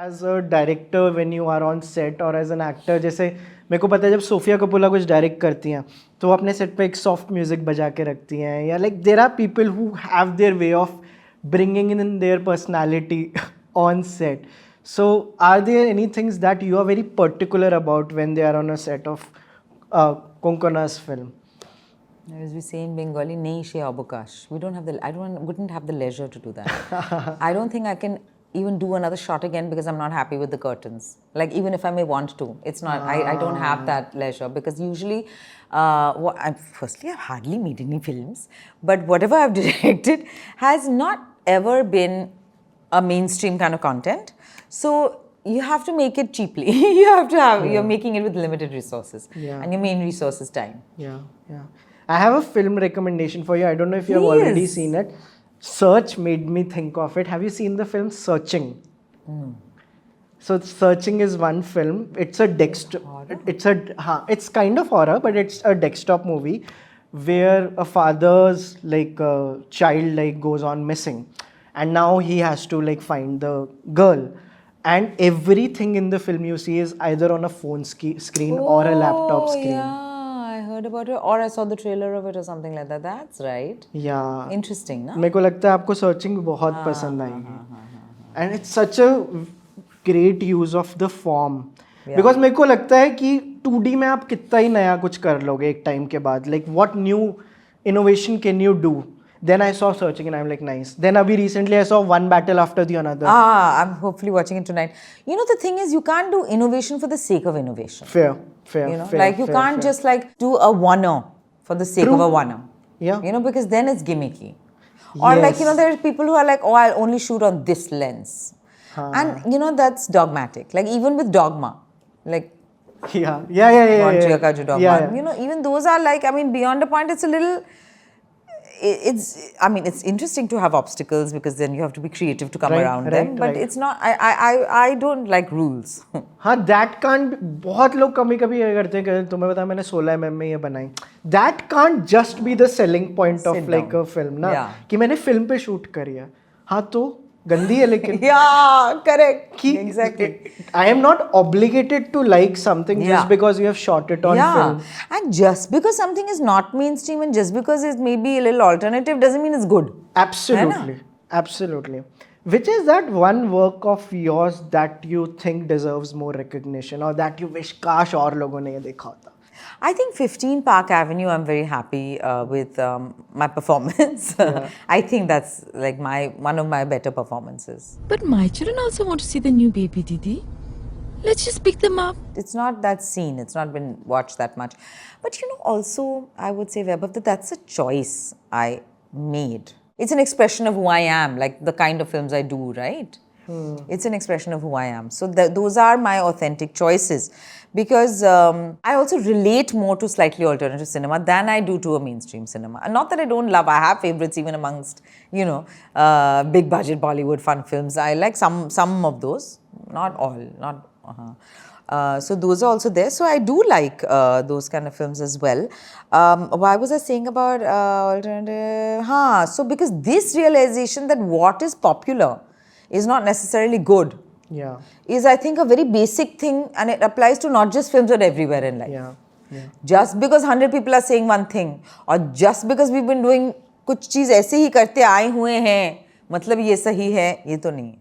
As a director when you are on set और as an actor, जैसे मेरे को पता है जब सोफिया कपूला कुछ डायरेक्ट करती हैं तो वो अपने सेट पे एक सॉफ्ट म्यूजिक बजा के रखती हैं, या like there are people who have their way of bringing in their personality on set. So are there any things that you are very particular about when they are on a set of Konkana's film? As we say in Bengali, nahi she abokash. We don't have wouldn't have the leisure to do that. I don't think I can even do another shot again because I'm not happy with the curtains. Like even if I may want to, it's not. I don't have that leisure because usually, firstly I've hardly made any films, but whatever I've directed has not ever been a mainstream kind of content. So you have to make it cheaply. You have to have. You're making it with limited resources, and your main resource is time. Yeah. I have a film recommendation for you. I don't know if you have already seen it. Search made me think of it. Have you seen the film Searching? So Searching is one film. It's a it's kind of horror, but it's a desktop movie where a father's child goes on missing, and now he has to find the girl, and everything in the film you see is either on a phone screen or a laptop screen. Yeah. I heard about it, or I saw the trailer of it or something like that. That's right. Yeah. Interesting, ना? मेरे को लगता है आपको searching बहुत पसंद आएगी. And it's such a great use of the form. Because मेरे को लगता है कि 2D में आप कितना ही नया कुछ कर लोगे एक टाइम के बाद. Like what new innovation can you do? Then I saw Searching and I'm like, nice. Then abhi recently I saw One Battle After the Another. I'm hopefully watching it tonight. You know, the thing is, you can't do innovation for the sake of innovation. Fair. You know, you can't just do a one-er for the sake of a one-er. Yeah. You know, because then it's gimmicky. Or there are people who are like, oh, I'll only shoot on this lens. And, that's dogmatic. Like, even with Dogma. Like, Yeah. Montriya ka jo Dogma. Yeah. Even those are beyond a point, it's a little... It's interesting to have obstacles because then you have to be creative to come around them. But it's not, I don't like rules. हाँ, that can't, बहुत लोग कभी ये करते हैं कि तुम्हें पता है मैंने 16mm में ये बनाई. That can't just be the selling point of a film, ना? कि मैंने फिल्म पे शूट करी है. हाँ तो गंदी है लेकिन. Yeah, correct. Exactly. I am not obligated to like something just because you have shot it on film. And just because something is not mainstream and just because it's maybe a little alternative doesn't mean it's good. Absolutely. Which is that one work of yours that you think deserves more recognition or that you wish काश और लोगों ने ये देखा होता? I think 15 Park Avenue, I'm very happy with my performance. I think that's one of my better performances. But my children also want to see the new baby, Didi. Let's just pick them up. It's not that scene. It's not been watched that much. But also, I would say, Vaibhav, that's a choice I made. It's an expression of who I am, like the kind of films I do, right? It's an expression of who I am. So those are my authentic choices. Because I also relate more to slightly alternative cinema than I do to a mainstream cinema. And not that I don't love, I have favorites even amongst, big budget Bollywood fun films. I like some of those, not all, so those are also there. So I do like those kind of films as well. Why was I saying about alternative? So because this realization that what is popular is not necessarily good. Is I think a very basic thing, and it applies to not just films but everywhere in life. Just because 100 people are saying one thing, or just because we've been doing कुछ चीज़ ऐसे ही करते आए हुए हैं, मतलब ये सही है, ये तो नहीं.